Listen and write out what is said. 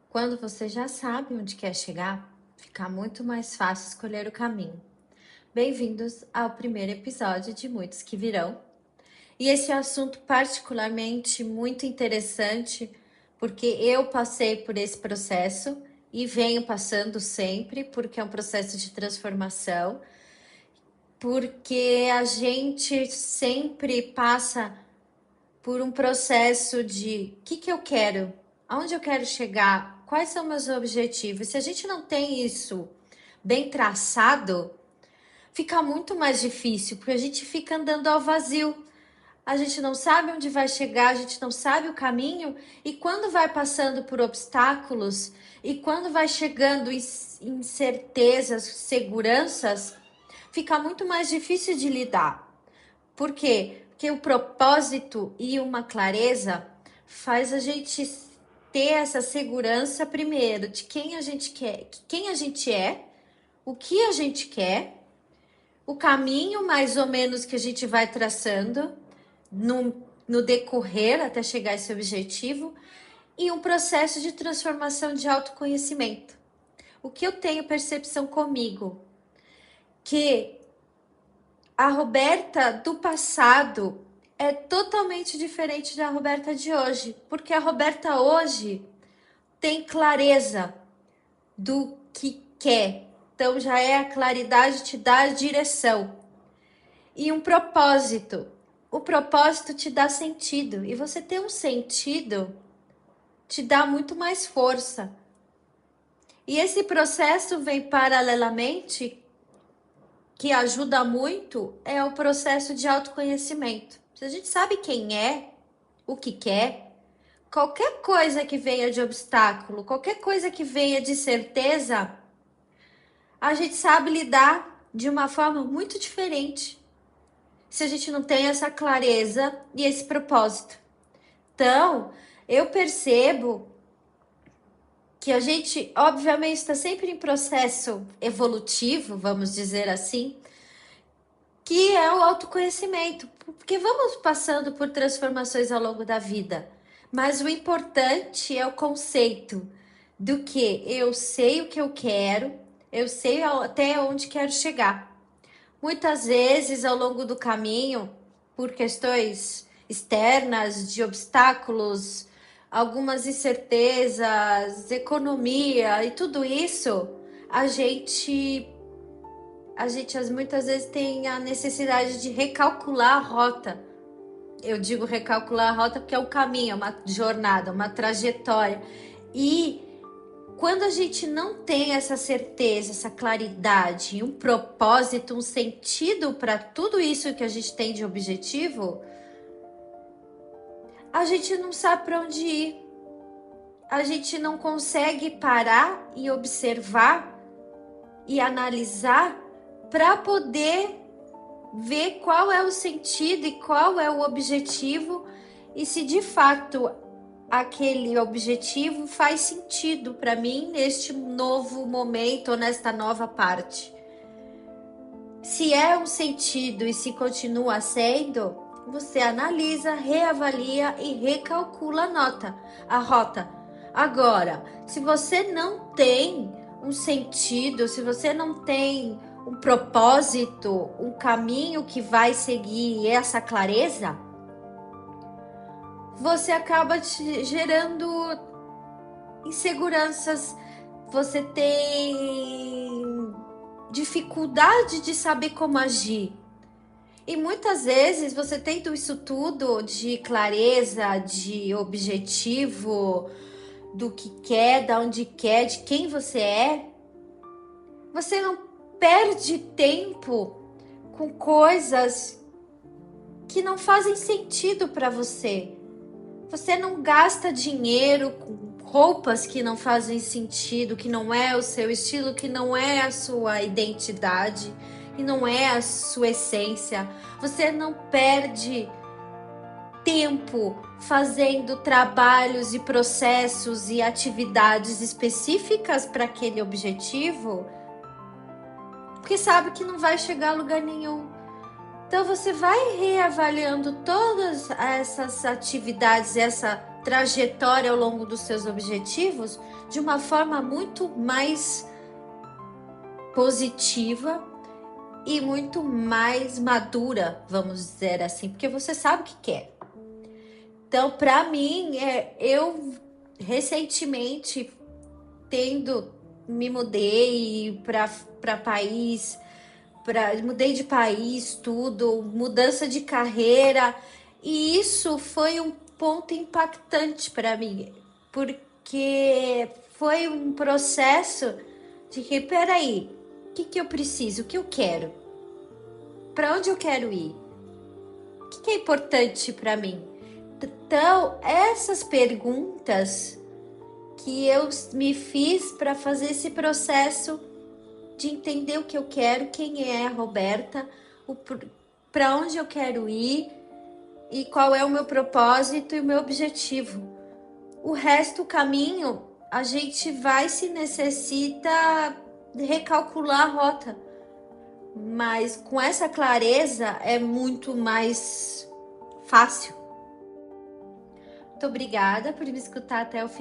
Quando você já sabe onde quer chegar, fica muito mais fácil escolher o caminho. Bem-vindos ao primeiro episódio de muitos que virão. E esse é um assunto particularmente muito interessante, porque eu passei por esse processo e venho passando sempre, porque é um processo de transformação, porque a gente sempre passa por um processo de o que eu quero, aonde eu quero chegar, quais são meus objetivos. Se a gente não tem isso bem traçado, fica muito mais difícil, porque a gente fica andando ao vazio. A gente não sabe onde vai chegar, a gente não sabe o caminho, e quando vai passando por obstáculos, e quando vai chegando em incertezas, seguranças, fica muito mais difícil de lidar. Por quê? Porque o propósito e uma clareza faz a gente ter essa segurança primeiro de quem a gente quer, quem a gente é, o que a gente quer, o caminho mais ou menos que a gente vai traçando no decorrer até chegar a esse objetivo e um processo de transformação de autoconhecimento. O que eu tenho percepção comigo? Que a Roberta do passado é totalmente diferente da Roberta de hoje, porque a Roberta hoje tem clareza do que quer. Então já é a claridade te dá a direção. E um propósito. O propósito te dá sentido. E você ter um sentido te dá muito mais força. E esse processo vem paralelamente, que ajuda muito, é o processo de autoconhecimento. Se a gente sabe quem é, o que quer, qualquer coisa que venha de obstáculo, qualquer coisa que venha de certeza, a gente sabe lidar de uma forma muito diferente. Se a gente não tem essa clareza e esse propósito. Então, eu percebo que a gente, obviamente, está sempre em processo evolutivo, vamos dizer assim, que é o autoconhecimento, porque vamos passando por transformações ao longo da vida, mas o importante é o conceito do que eu sei o que eu quero, eu sei até onde quero chegar. Muitas vezes, ao longo do caminho, por questões externas, de obstáculos, algumas incertezas, economia e tudo isso, a gente muitas vezes tem a necessidade de recalcular a rota. Eu digo recalcular a rota porque é um caminho, é uma jornada, uma trajetória. E quando a gente não tem essa certeza, essa claridade, um propósito, um sentido para tudo isso que a gente tem de objetivo, a gente não sabe para onde ir. A gente não consegue parar e observar e analisar para poder ver qual é o sentido e qual é o objetivo e se de fato aquele objetivo faz sentido para mim neste novo momento ou nesta nova parte. Se é um sentido e se continua sendo, você analisa, reavalia e recalcula a rota. Agora, se você não tem um sentido, se você não tem um propósito, um caminho que vai seguir essa clareza, você acaba te gerando inseguranças, você tem dificuldade de saber como agir. E muitas vezes você tendo isso tudo de clareza, de objetivo, do que quer, da onde quer, de quem você não perde tempo com coisas que não fazem sentido para você. Você não gasta dinheiro com roupas que não fazem sentido, que não é o seu estilo, que não é a sua identidade, que não é a sua essência. Você não perde tempo fazendo trabalhos e processos e atividades específicas para aquele objetivo, porque sabe que não vai chegar a lugar nenhum. Então você vai reavaliando todas essas atividades, essa trajetória ao longo dos seus objetivos de uma forma muito mais positiva e muito mais madura, vamos dizer assim, porque você sabe o que quer. Então, para mim, eu recentemente me mudei para país, mudei de país, tudo, mudança de carreira, e isso foi um ponto impactante para mim, porque foi um processo de que, peraí, o que eu preciso, o que eu quero, para onde eu quero ir, o que é importante para mim. Então, essas perguntas que eu me fiz para fazer esse processo de entender o que eu quero, quem é a Roberta, para onde eu quero ir e qual é o meu propósito e o meu objetivo. O resto, o caminho, a gente vai, se necessita, recalcular a rota. Mas com essa clareza é muito mais fácil. Muito obrigada por me escutar até o fim.